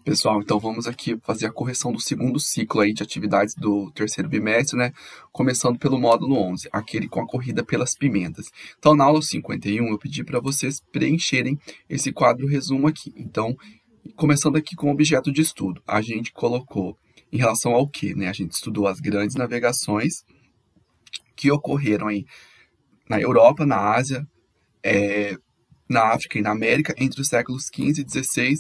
Pessoal, então vamos aqui fazer a correção do segundo ciclo aí de atividades do terceiro bimestre, né? Começando pelo módulo 11, aquele com a corrida pelas pimentas. Então, na aula 51, eu pedi para vocês preencherem esse quadro resumo aqui. Então, começando aqui com o objeto de estudo, a gente colocou em relação ao quê, né? A gente estudou as grandes navegações que ocorreram aí na Europa, na Ásia, na África e na América entre os séculos XV, XVI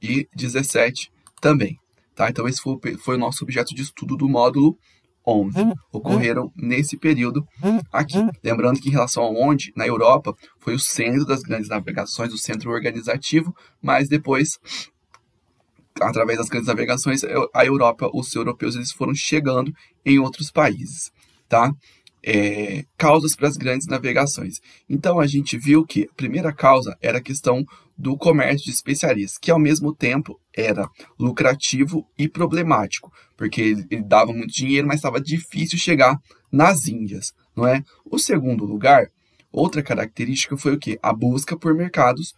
e 17 também, tá? Então esse foi o nosso objeto de estudo do módulo 11. Ocorreram nesse período aqui. Lembrando que em relação a onde, na Europa, foi o centro das grandes navegações, o centro organizativo, mas depois, através das grandes navegações, a Europa, os europeus, eles foram chegando em outros países, tá? Causas para as grandes navegações. Então, a gente viu que a primeira causa era a questão do comércio de especiarias, que ao mesmo tempo era lucrativo e problemático, porque ele dava muito dinheiro, mas estava difícil chegar nas Índias, não é? O segundo lugar, outra característica foi o quê? A busca por mercados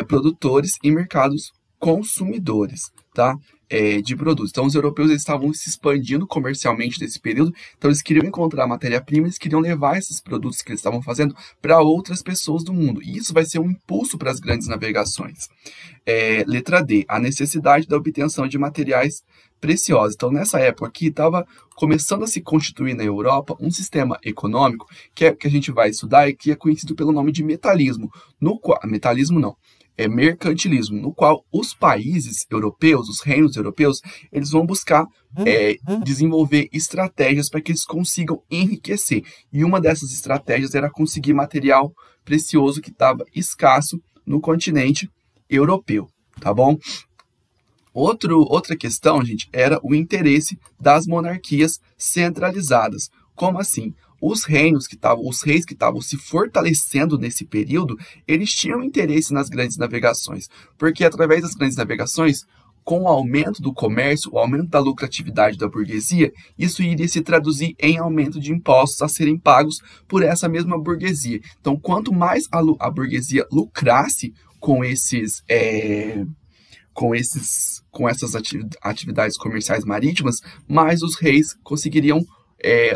produtores e mercados consumidores, tá? De produtos. Então, os europeus eles estavam se expandindo comercialmente nesse período, então eles queriam encontrar matéria-prima, eles queriam levar esses produtos que eles estavam fazendo para outras pessoas do mundo. E isso vai ser um impulso para as grandes navegações. Letra D, a necessidade da obtenção de materiais preciosos. Então, nessa época aqui, estava começando a se constituir na Europa um sistema econômico que a gente vai estudar e que é conhecido pelo nome de metalismo. Metalismo não. Mercantilismo, no qual os países europeus, os reinos europeus, eles vão buscar desenvolver estratégias para que eles consigam enriquecer. E uma dessas estratégias era conseguir material precioso que estava escasso no continente europeu, tá bom? Outra questão, gente, era o interesse das monarquias centralizadas. Como assim? Os reis que estavam se fortalecendo nesse período, eles tinham interesse nas grandes navegações, porque através das grandes navegações, com o aumento do comércio, o aumento da lucratividade da burguesia, isso iria se traduzir em aumento de impostos a serem pagos por essa mesma burguesia. Então, quanto mais a burguesia lucrasse com essas atividades comerciais marítimas, mais os reis conseguiriam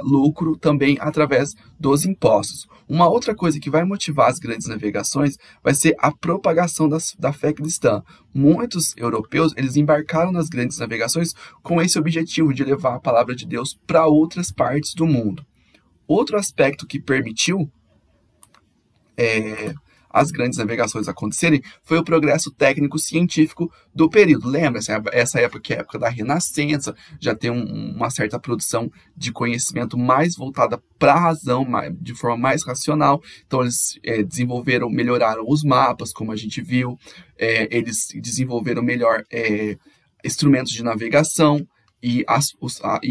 lucro também através dos impostos. Uma outra coisa que vai motivar as grandes navegações vai ser a propagação da fé cristã. Muitos europeus eles embarcaram nas grandes navegações com esse objetivo de levar a palavra de Deus para outras partes do mundo. Outro aspecto que permitiu as grandes navegações acontecerem foi o progresso técnico-científico do período. Lembra? Essa época que é a época da Renascença, já tem uma certa produção de conhecimento mais voltada para a razão, de forma mais racional. Então, eles melhoraram os mapas, como a gente viu, eles desenvolveram melhor instrumentos de navegação, e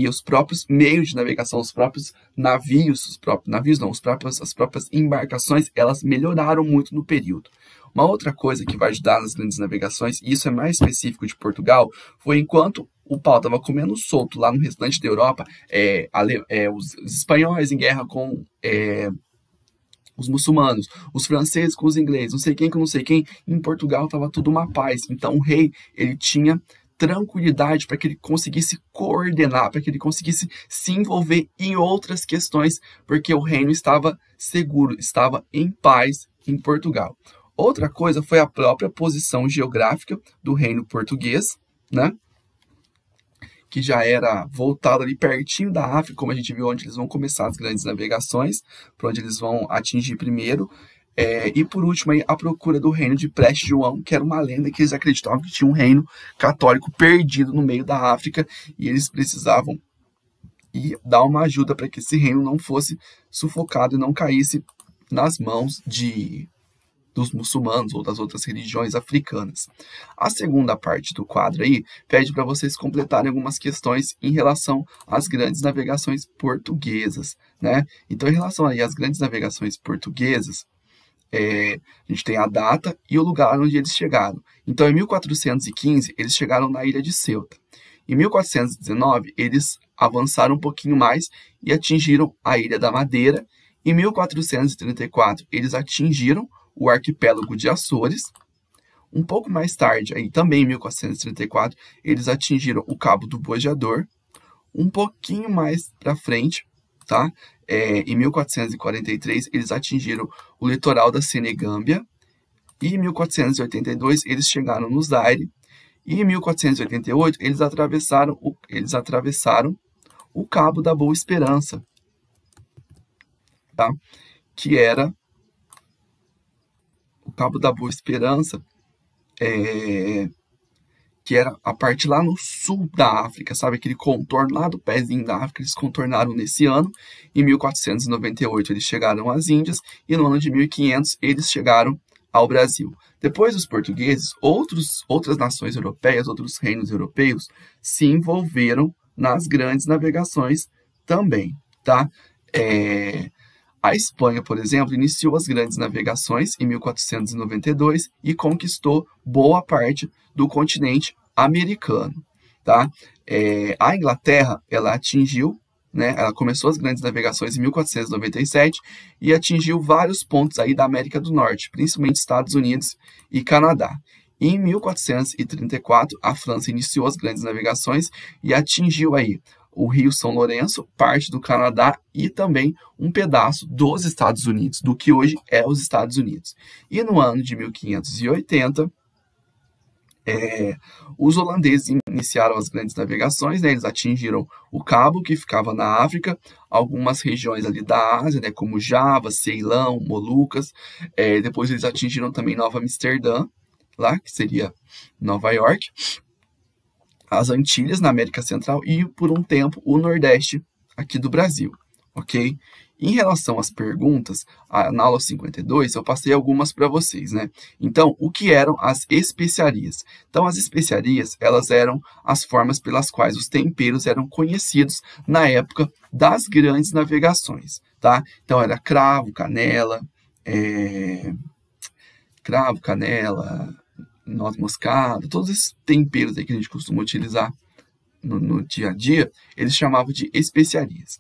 os próprios meios de navegação, os próprios navios, as próprias embarcações, elas melhoraram muito no período. Uma outra coisa que vai ajudar nas grandes navegações, e isso é mais específico de Portugal, foi enquanto o pau estava comendo solto lá no restante da Europa, os espanhóis em guerra com os muçulmanos, os franceses com os ingleses, não sei quem com não sei quem, em Portugal estava tudo uma paz. Então o rei, ele tinha tranquilidade para que ele conseguisse coordenar, para que ele conseguisse se envolver em outras questões, porque o reino estava seguro, estava em paz em Portugal. Outra coisa foi a própria posição geográfica do reino português, né? Que já era voltado ali pertinho da África, como a gente viu, onde eles vão começar as grandes navegações, para onde eles vão atingir primeiro. E por último, aí, a procura do reino de Preste João, que era uma lenda que eles acreditavam que tinha um reino católico perdido no meio da África e eles precisavam dar uma ajuda para que esse reino não fosse sufocado e não caísse nas mãos dos muçulmanos ou das outras religiões africanas. A segunda parte do quadro aí pede para vocês completarem algumas questões em relação às grandes navegações portuguesas, né? Então, em relação aí às grandes navegações portuguesas, a gente tem a data e o lugar onde eles chegaram. Então, em 1415, eles chegaram na ilha de Ceuta. Em 1419, eles avançaram um pouquinho mais e atingiram a Ilha da Madeira. Em 1434, eles atingiram o arquipélago de Açores. Um pouco mais tarde, aí também em 1434, eles atingiram o Cabo do Bojador. Um pouquinho mais para frente, tá? Em 1443, eles atingiram o litoral da Senegâmbia. E em 1482, eles chegaram no Zaire. E em 1488, eles atravessaram o Cabo da Boa Esperança, tá? Que era o Cabo da Boa Esperança, que era a parte lá no sul da África, sabe? Aquele contorno lá do pezinho da África, eles contornaram nesse ano. Em 1498, eles chegaram às Índias, e no ano de 1500, eles chegaram ao Brasil. Depois dos portugueses, outras nações europeias, outros reinos europeus, se envolveram nas grandes navegações também, tá? A Espanha, por exemplo, iniciou as grandes navegações em 1492 e conquistou boa parte do continente americano, tá? A Inglaterra, ela atingiu, né, ela começou as grandes navegações em 1497 e atingiu vários pontos aí da América do Norte, principalmente Estados Unidos e Canadá. Em 1434, a França iniciou as grandes navegações e atingiu aí o Rio São Lourenço, parte do Canadá e também um pedaço dos Estados Unidos, do que hoje é os Estados Unidos. E no ano de 1580, os holandeses iniciaram as grandes navegações, né? Eles atingiram o Cabo, que ficava na África, algumas regiões ali da Ásia, né? Como Java, Ceilão, Molucas. Depois eles atingiram também Nova Amsterdã, lá, que seria Nova York, as Antilhas, na América Central, e, por um tempo, o Nordeste, aqui do Brasil, ok? Em relação às perguntas, na aula 52, eu passei algumas para vocês, né? Então, o que eram as especiarias? Então, as especiarias, elas eram as formas pelas quais os temperos eram conhecidos na época das grandes navegações, tá? Então, era cravo, canela, noz moscada, todos esses temperos aí que a gente costuma utilizar no dia a dia, eles chamavam de especiarias.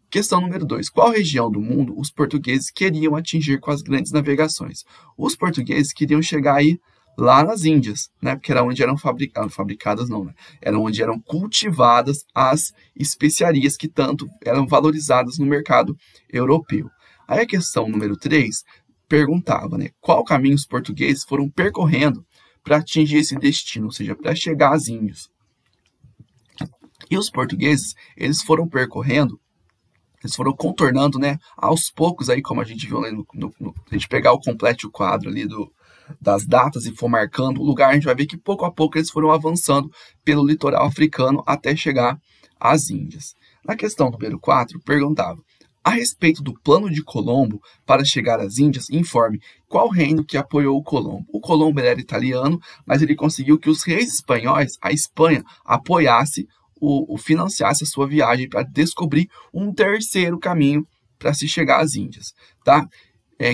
Questão número 2. Qual região do mundo os portugueses queriam atingir com as grandes navegações? Os portugueses queriam chegar aí lá nas Índias, né? Porque era onde eram fabricadas, não, né? Era onde eram cultivadas as especiarias que tanto eram valorizadas no mercado europeu. Aí a questão número 3 perguntava, né? Qual caminho os portugueses foram percorrendo para atingir esse destino, ou seja, para chegar às Índias? E os portugueses, eles foram contornando, né, aos poucos, aí, como a gente viu, né, a gente pegar o complete o quadro ali das datas e for marcando o lugar, a gente vai ver que pouco a pouco eles foram avançando pelo litoral africano até chegar às Índias. Na questão número 4, perguntava: a respeito do plano de Colombo para chegar às Índias, informe qual reino que apoiou o Colombo. O Colombo era italiano, mas ele conseguiu que os reis espanhóis, a Espanha, apoiasse financiasse a sua viagem para descobrir um terceiro caminho para se chegar às Índias, tá?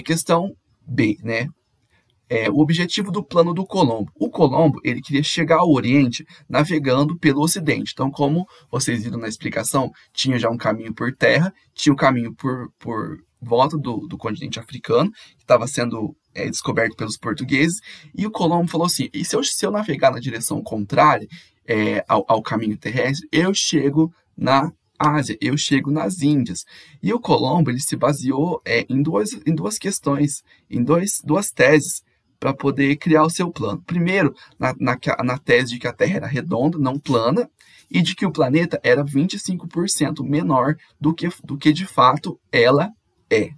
Questão B, né? O objetivo do plano do Colombo. O Colombo, ele queria chegar ao Oriente navegando pelo Ocidente. Então, como vocês viram na explicação, tinha já um caminho por terra, tinha um caminho por volta do continente africano, que estava sendo descoberto pelos portugueses, e o Colombo falou assim: e se eu navegar na direção contrária ao caminho terrestre, eu chego na Ásia, eu chego nas Índias. E o Colombo, ele se baseou em duas questões, em duas teses, para poder criar o seu plano. Primeiro, na tese de que a Terra era redonda, não plana, e de que o planeta era 25% menor do que de fato ela é,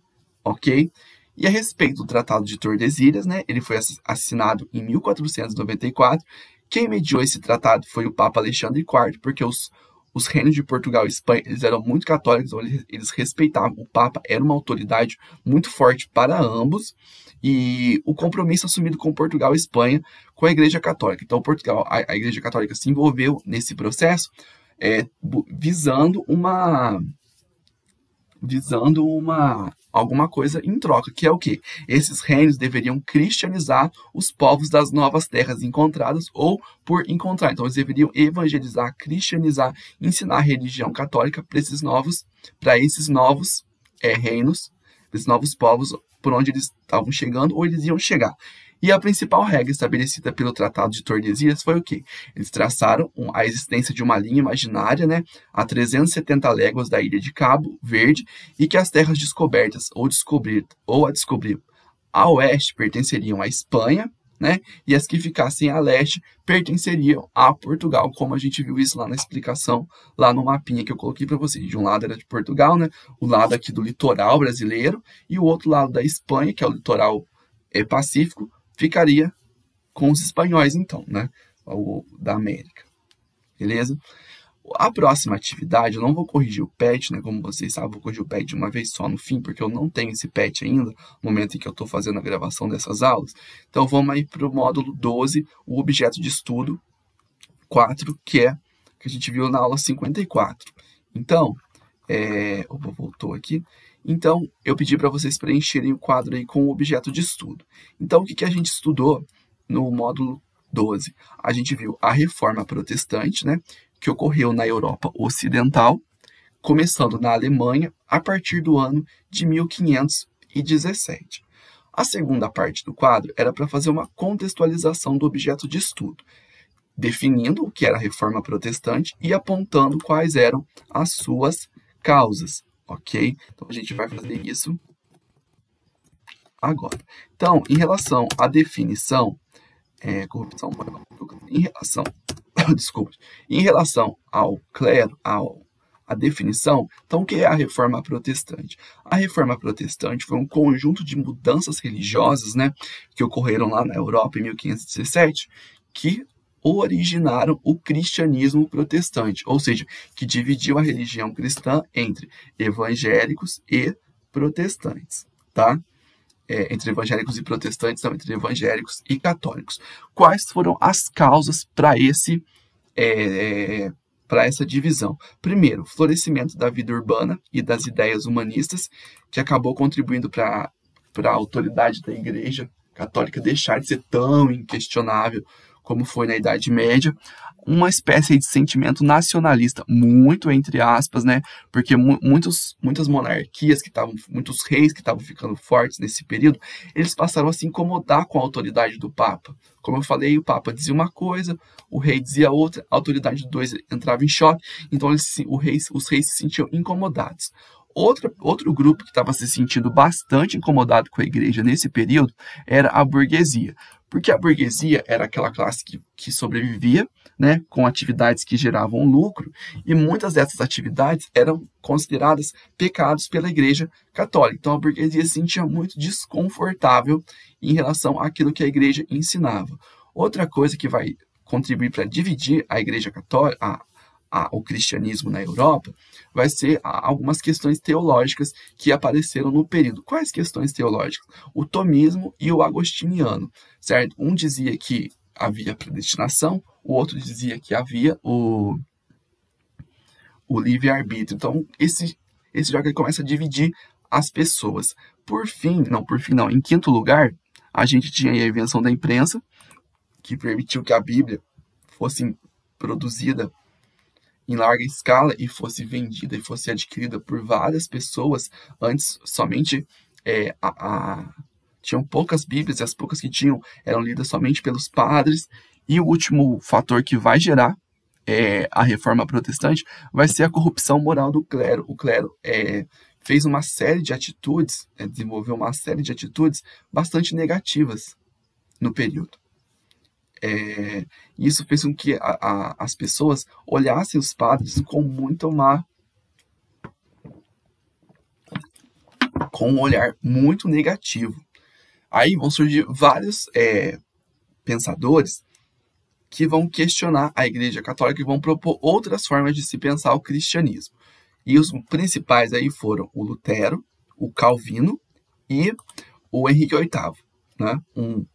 ok? E a respeito do Tratado de Tordesilhas, né, ele foi assinado em 1494. Quem mediou esse tratado foi o Papa Alexandre IV, porque os reinos de Portugal e Espanha, eles eram muito católicos, então eles respeitavam. O Papa era uma autoridade muito forte para ambos, e o compromisso assumido com Portugal e Espanha com a Igreja Católica. Então, a Igreja Católica se envolveu nesse processo visando alguma coisa em troca, que é o quê? Esses reinos deveriam cristianizar os povos das novas terras encontradas ou por encontrar. Então, eles deveriam evangelizar, cristianizar, ensinar a religião católica para esses novos reinos, esses novos povos por onde eles estavam chegando ou eles iam chegar. E a principal regra estabelecida pelo Tratado de Tordesilhas foi o quê? Eles traçaram a existência de uma linha imaginária, né, a 370 léguas da ilha de Cabo Verde, e que as terras descobertas ou a descobrir a oeste pertenceriam à Espanha, né, e as que ficassem a leste pertenceriam a Portugal, como a gente viu isso lá na explicação, lá no mapinha que eu coloquei para vocês. De um lado era de Portugal, né, o lado aqui do litoral brasileiro, e o outro lado da Espanha, que é o litoral pacífico, ficaria com os espanhóis, então, né, da América. Beleza? A próxima atividade, eu não vou corrigir o PET, né? Como vocês sabem, vou corrigir o PET de uma vez só no fim, porque eu não tenho esse PET ainda, no momento em que eu estou fazendo a gravação dessas aulas. Então, vamos aí para o módulo 12, o objeto de estudo 4, que a gente viu na aula 54. Então, opa, voltou aqui. Então, eu pedi para vocês preencherem o quadro aí com o objeto de estudo. Então, o que a gente estudou no módulo 12? A gente viu a Reforma Protestante, né, que ocorreu na Europa Ocidental, começando na Alemanha a partir do ano de 1517. A segunda parte do quadro era para fazer uma contextualização do objeto de estudo, definindo o que era a Reforma Protestante e apontando quais eram as suas causas, ok? Então, a gente vai fazer isso agora. Então, em relação à definição, corrupção moral, em relação ao clero, a definição, então o que é a Reforma Protestante? A Reforma Protestante foi um conjunto de mudanças religiosas, né, que ocorreram lá na Europa em 1517, que originaram o cristianismo protestante, ou seja, que dividiu a religião cristã entre evangélicos e protestantes, tá? Entre evangélicos e protestantes, não, entre evangélicos e católicos. Quais foram as causas para essa divisão? Primeiro, o florescimento da vida urbana e das ideias humanistas, que acabou contribuindo para a autoridade da Igreja Católica deixar de ser tão inquestionável como foi na Idade Média. Uma espécie de sentimento nacionalista, muito entre aspas, né? Porque muitas monarquias muitos reis que estavam ficando fortes nesse período, eles passaram a se incomodar com a autoridade do Papa. Como eu falei, o Papa dizia uma coisa, o rei dizia outra, a autoridade dos dois entrava em choque, então os reis se sentiam incomodados. Outro grupo que estava se sentindo bastante incomodado com a igreja nesse período era a burguesia. Porque a burguesia era aquela classe que sobrevivia, né, com atividades que geravam lucro, e muitas dessas atividades eram consideradas pecados pela Igreja Católica. Então a burguesia se sentia muito desconfortável em relação àquilo que a Igreja ensinava. Outra coisa que vai contribuir para dividir a Igreja Católica, o cristianismo na Europa, vai ser algumas questões teológicas que apareceram no período. Quais questões teológicas? O tomismo e o agostiniano, certo? Um dizia que havia predestinação, o outro dizia que havia o livre-arbítrio. Então, esse já que começa a dividir as pessoas. Em quinto lugar, a gente tinha a invenção da imprensa, que permitiu que a Bíblia fosse produzida em larga escala e fosse vendida e fosse adquirida por várias pessoas. Antes, somente tinham poucas Bíblias, e as poucas que tinham eram lidas somente pelos padres. E o último fator que vai gerar a reforma protestante vai ser a corrupção moral do clero. O clero fez uma série de atitudes, desenvolveu uma série de atitudes bastante negativas no período. Isso fez com que as pessoas olhassem os padres com um olhar muito negativo. Aí vão surgir vários pensadores que vão questionar a Igreja Católica e vão propor outras formas de se pensar o cristianismo. E os principais aí foram o Lutero, o Calvino e o Henrique VIII, né? Um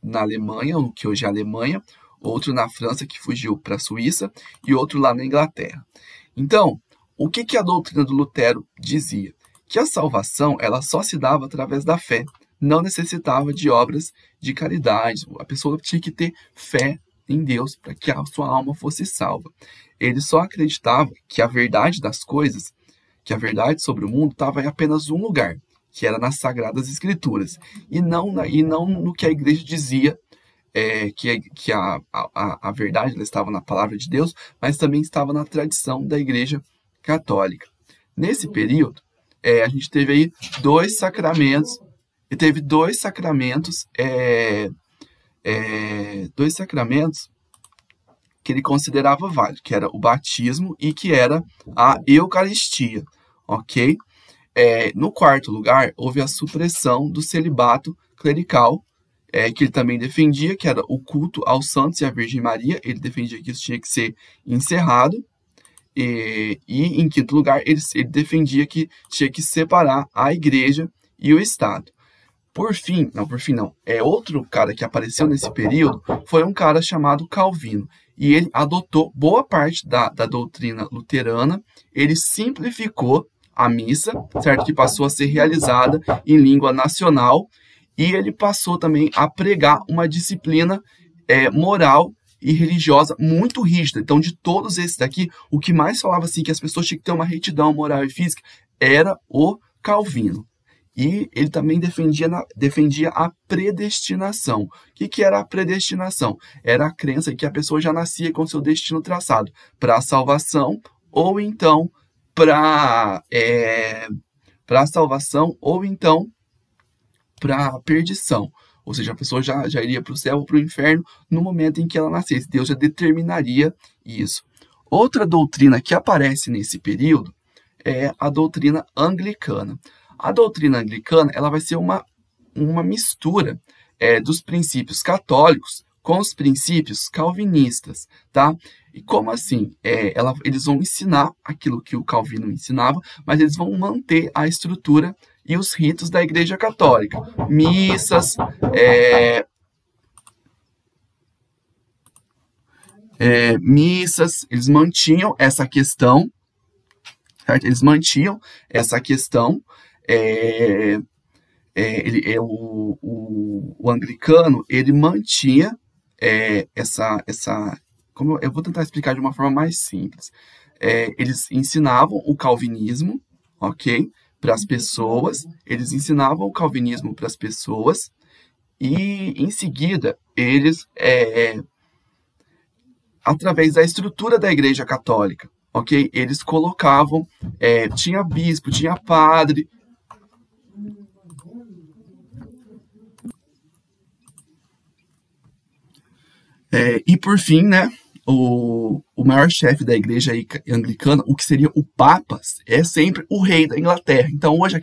na Alemanha, o que hoje é a Alemanha, outro na França, que fugiu para a Suíça, e outro lá na Inglaterra. Então, o que a doutrina do Lutero dizia? Que a salvação ela só se dava através da fé, não necessitava de obras de caridade. A pessoa tinha que ter fé em Deus para que a sua alma fosse salva. Ele só acreditava que a verdade das coisas, que a verdade sobre o mundo estava em apenas um lugar, que era nas Sagradas Escrituras, e não no que a igreja dizia, que a verdade ela estava na palavra de Deus, mas também estava na tradição da Igreja Católica. Nesse período, a gente teve aí dois sacramentos que ele considerava válido, que era o batismo e que era a Eucaristia, ok? No quarto lugar, houve a supressão do celibato clerical, que ele também defendia, que era o culto aos santos e à Virgem Maria. Ele defendia que isso tinha que ser encerrado. E em quinto lugar, ele defendia que tinha que separar a igreja e o Estado. Por fim, não. Outro cara que apareceu nesse período foi um cara chamado Calvino. E ele adotou boa parte da doutrina luterana. Ele simplificou a missa, certo? Que passou a ser realizada em língua nacional. E ele passou também a pregar uma disciplina moral e religiosa muito rígida. Então, de todos esses daqui, o que mais falava assim que as pessoas tinham que ter uma retidão moral e física era o Calvino. E ele também defendia a predestinação. O que era a predestinação? Era a crença que a pessoa já nascia com seu destino traçado para a salvação ou então para a salvação ou então para a perdição. Ou seja, a pessoa já iria para o céu ou para o inferno no momento em que ela nascesse. Deus já determinaria isso. Outra doutrina que aparece nesse período é a doutrina anglicana. A doutrina anglicana ela vai ser uma mistura dos princípios católicos com os princípios calvinistas, tá? E como assim? Eles vão ensinar aquilo que o Calvino ensinava, mas eles vão manter a estrutura e os ritos da Igreja Católica. Missas, eles mantinham essa questão, certo? Eles mantinham essa questão. O anglicano, ele mantinha como eu vou tentar explicar de uma forma mais simples. Eles ensinavam o calvinismo, ok? Para as pessoas, eles ensinavam o calvinismo para as pessoas e, em seguida, eles, através da estrutura da Igreja Católica, ok? Eles colocavam, tinha bispo, tinha padre, e por fim, né? O maior chefe da igreja anglicana, o que seria o Papa, é sempre o rei da Inglaterra. Então, hoje,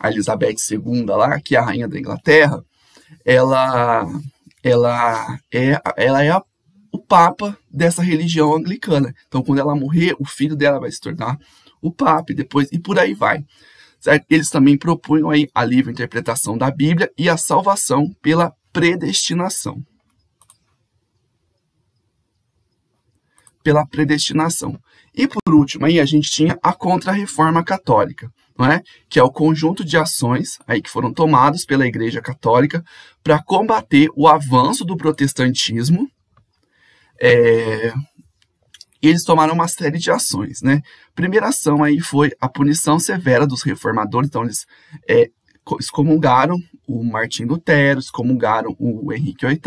a Elizabeth II lá, que é a rainha da Inglaterra, ela é o Papa dessa religião anglicana. Então, quando ela morrer, o filho dela vai se tornar o Papa, e por aí vai. Certo? Eles também propunham aí a livre interpretação da Bíblia e a salvação pela predestinação. E por último, aí a gente tinha a Contra-Reforma Católica, não é? Que é o conjunto de ações aí que foram tomadas pela Igreja Católica para combater o avanço do protestantismo. Eles tomaram uma série de ações, né? Primeira ação aí foi a punição severa dos reformadores. Então, eles excomungaram o Martim Lutero, excomungaram o Henrique VIII,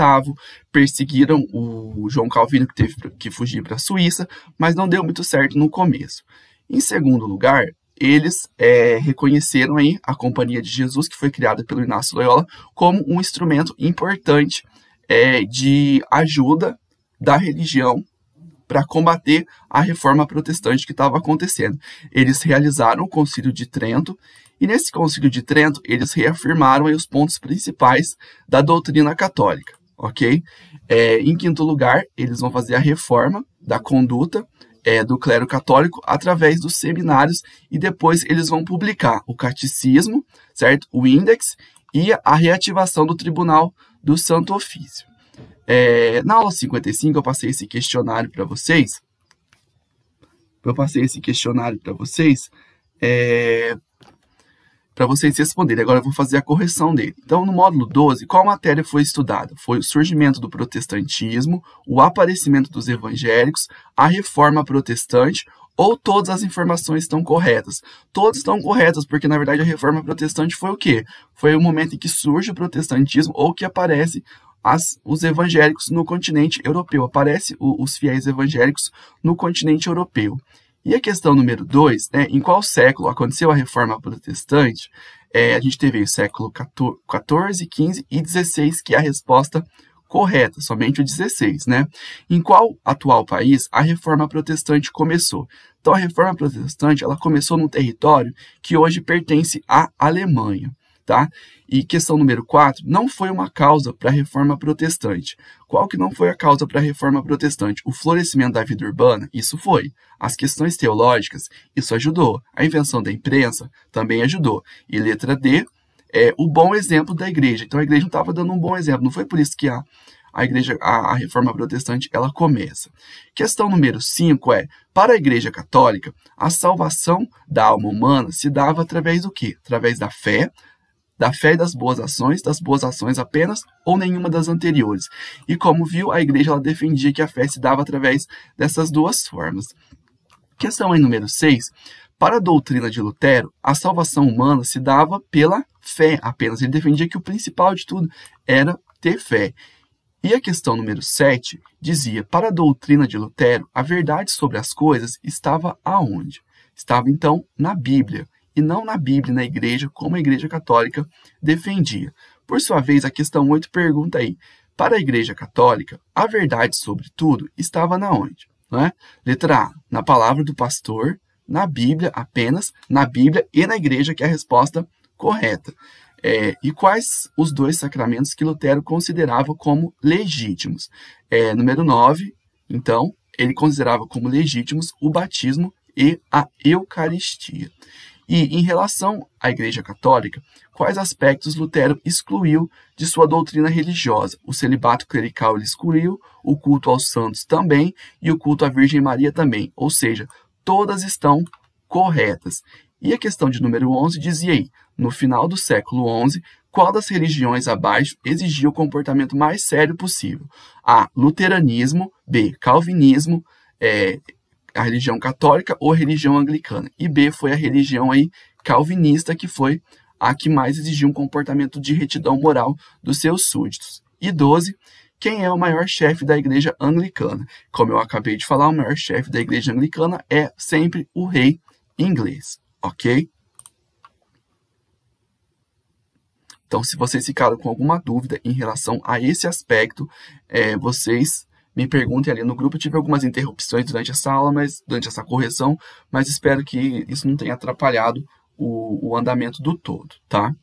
perseguiram o João Calvino, que teve que fugir para a Suíça, mas não deu muito certo no começo. Em segundo lugar, eles reconheceram aí a Companhia de Jesus, que foi criada pelo Inácio Loyola, como um instrumento importante de ajuda da religião para combater a reforma protestante que estava acontecendo. Eles realizaram o Concílio de Trento, e nesse Concílio de Trento, eles reafirmaram aí os pontos principais da doutrina católica, ok? Em quinto lugar, eles vão fazer a reforma da conduta do clero católico através dos seminários, e depois eles vão publicar o catecismo, certo? O índex e a reativação do Tribunal do Santo Ofício. Na aula 55, eu passei esse questionário para vocês. Para vocês responderem. Agora eu vou fazer a correção dele. Então, no módulo 12, qual matéria foi estudada? Foi o surgimento do protestantismo, o aparecimento dos evangélicos, a reforma protestante ou todas as informações estão corretas? Todas estão corretas, porque na verdade a reforma protestante foi o quê? Foi o momento em que surge o protestantismo ou que aparece os evangélicos no continente europeu. Aparece os fiéis evangélicos no continente europeu. E a questão número 2, né, em qual século aconteceu a reforma protestante? A gente teve o século XIV, XV e XVI, que é a resposta correta, somente o 16, né? Em qual atual país a reforma protestante começou? Então, a reforma protestante, ela começou num território que hoje pertence à Alemanha, tá? E questão número 4, não foi uma causa para a reforma protestante. Qual que não foi a causa para a reforma protestante? O florescimento da vida urbana? Isso foi. As questões teológicas? Isso ajudou. A invenção da imprensa? Também ajudou. E letra D, o bom exemplo da igreja. Então, a igreja não estava dando um bom exemplo. Não foi por isso que a reforma protestante, ela começa. Questão número 5 para a igreja católica, a salvação da alma humana se dava através do quê? Através da fé e das boas ações apenas ou nenhuma das anteriores. E como viu, a igreja ela defendia que a fé se dava através dessas duas formas. Questão aí número 6, para a doutrina de Lutero, a salvação humana se dava pela fé apenas. Ele defendia que o principal de tudo era ter fé. E a questão número 7 dizia, para a doutrina de Lutero, a verdade sobre as coisas estava aonde? Estava, então, na Bíblia, e não na Bíblia, na igreja, como a igreja católica defendia. Por sua vez, a questão 8 pergunta aí, para a igreja católica, a verdade sobre tudo estava na onde? Não é? Letra A, na palavra do pastor, na Bíblia apenas, na Bíblia e na igreja, que é a resposta correta. E quais os 2 sacramentos que Lutero considerava como legítimos? Número 9, então, ele considerava como legítimos o batismo e a Eucaristia. E em relação à Igreja Católica, quais aspectos Lutero excluiu de sua doutrina religiosa? O celibato clerical ele excluiu, o culto aos santos também e o culto à Virgem Maria também. Ou seja, todas estão corretas. E a questão de número 11 dizia aí, no final do século XI, qual das religiões abaixo exigia o comportamento mais sério possível? A, luteranismo, B, calvinismo, a religião católica ou a religião anglicana. E B foi a religião aí calvinista, que foi a que mais exigia um comportamento de retidão moral dos seus súditos. E 12, quem é o maior chefe da igreja anglicana? Como eu acabei de falar, o maior chefe da igreja anglicana é sempre o rei inglês, ok? Então, se vocês ficaram com alguma dúvida em relação a esse aspecto, vocês me perguntem ali no grupo. Eu tive algumas interrupções durante essa aula, durante essa correção, mas espero que isso não tenha atrapalhado o andamento do todo, tá?